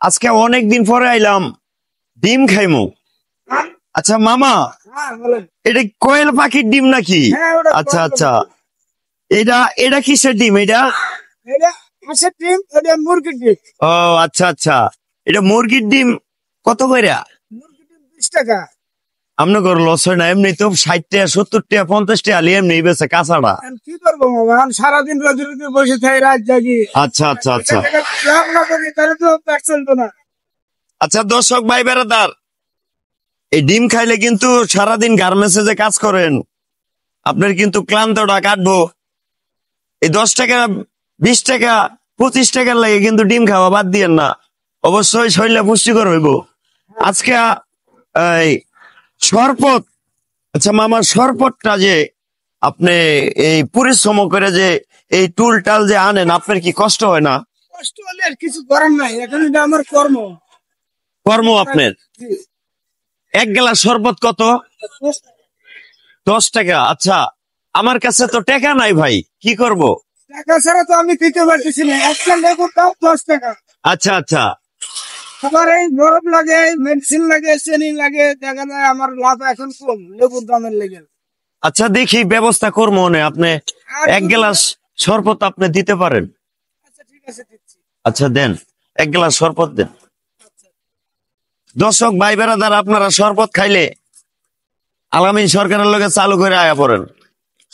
আজকে অনেক দিন পরে আইলাম, ডিম খাইমু। আচ্ছা মামা, এটা কোয়েল পাখির ডিম নাকি? আচ্ছা আচ্ছা, এটা এটা কিসের ডিম? এটা মুরগির ডিম। ও আচ্ছা আচ্ছা, এটা মুরগির ডিম। কত কইরা? 20 টাকা। আপনার লস হয় না? এমনি তো 60 টাকা 70 টাকা 50 টাকা আলি এমনি বেছে কাঁচাটা। কি করবো মামা, এখন সারাদিন রোদে রোদে বসে থাকি, রাত জাগি। আচ্ছা আচ্ছা আচ্ছা লাভ না করি তাহলে তো পেট চলতো না। আচ্ছা দর্শক ভাই বেড়াদার, এই ডিম খাইলে কিন্তু সারাদিন গার্মেন্টসে যে কাজ করেন আপনার কিন্তু ক্লান্তটা কাটবো। এই 10 টাকা 20 টাকা 25 টাকার লাগে কিন্তু ডিম খাওয়া বাদ দিয়েন না, অবশ্যই শরীরে পুষ্টিকর হইব। আজকে এই শরবত, আচ্ছা মামার শরবতটা যে আপনি এই পরিশ্রম করে যে এই টুল টাল যে আনেন, আপনার কি কষ্ট হয় না? কষ্ট হলে আর কিছু করার নাই, এখন এটা আমার কর্ম। কর্ম আপনার। এক গ্লাস শরবত কত? 10 টাকা। আচ্ছা আমার কাছে তো টাকা নাই ভাই, কি করব? টাকা ছাড়া তো আমি দিতে পারতেছি না, একটা লেবুর দাম 10 টাকা। আচ্ছা আচ্ছা, আমার এই বরফ লাগে, মেডিসিন লাগে, চেনি লাগে, দেখা যায় আমার লাভ এখন কম লেবুর দামের লেগে। আচ্ছা দেখি ব্যবস্থা করবো মনে, আপনি এক গ্লাস শরবত আপনি দিতে পারেন? আচ্ছা ঠিক আছে, দিচ্ছি। আচ্ছা দেন, এক গ্লাস শরবত দেন। দর্শক ভাই বেড়াদার, আপনারা শরবত খাইলে আলামিন সরকারের লগে চালু করে আয়া পড়েন,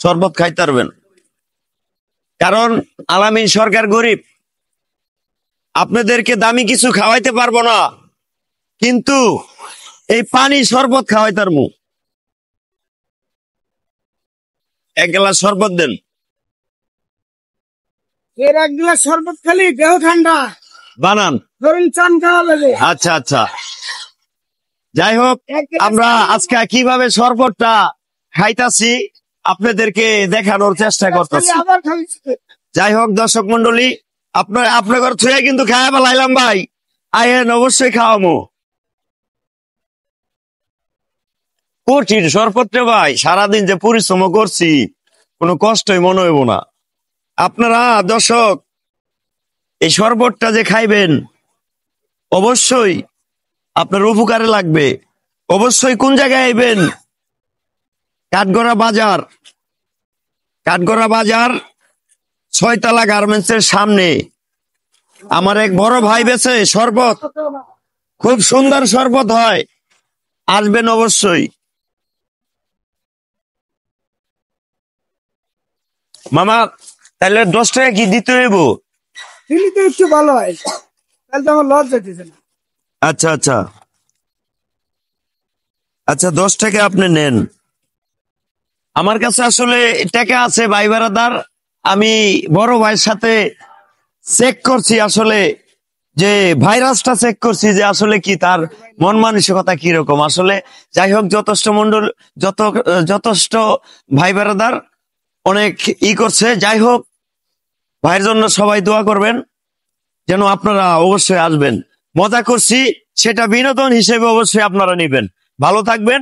শরবত খাইতে পারবেন। কারণ আলামিন সরকার গরিব, আপনাদেরকে দামি কিছু খাওয়াইতে পারবো না, কিন্তু এই পানি শরবত খাওয়াইতে পারবো। এক গ্লাস শরবত দেন। এর এক গ্লাস শরবত খালি দেহ ঠান্ডা, বানান। ধরুন চান খাওয়া লাগে। আচ্ছা আচ্ছা, যাই হোক আমরা আজকে কিভাবে শরবতটা খাইতাছি আপনাদেরকে দেখানোর চেষ্টা করতেছি। আবার খালি যাই হোক দর্শক মন্ডলী, আপনার থুয়ে কিন্তু খাওয়া পালাইলাম ভাই, আইয়েন অবশ্যই খাওয়ামো। কঠিন শরবতটা ভাই, সারাদিন যে পরিশ্রম করছি কোনো কষ্টই মনে হইব না। আপনারা দর্শক এই শরবতটা যে খাইবেন অবশ্যই আপনার উপকারে লাগবে। অবশ্যই কোন জায়গায় আইবেন? কাঠগড়া বাজার, কাঠগড়া বাজার 6 তলা গার্মেন্টস এর সামনে আমার এক বড় ভাই বেছে শরবত, খুব সুন্দর শরবত হয়, আসবেন অবশ্যই। মামা তাহলে 10 টাকা কি দিতে হইব? দিলি তো একটু ভালো হয়, তাহলে তো আমার লস যাইতেছে না। আচ্ছা আচ্ছা আচ্ছা, 10 টাকা আপনি নেন। আমার কাছে আসলে টাকা আছে ভাই বেড়াদার, আমি বড় ভাইয়ের সাথে চেক করছি আসলে, যে ভাইরাসটা চেক করছি যে আসলে কি তার মন মানসিকতা কিরকম আসলে। যাই হোক যথেষ্ট ভাই বেড়াদার অনেক করছে। যাই হোক ভাইয়ের জন্য সবাই দোয়া করবেন, যেন আপনারা অবশ্যই আসবেন। মজা করছি সেটা বিনোদন হিসেবে অবশ্যই আপনারা নিবেন। ভালো থাকবেন।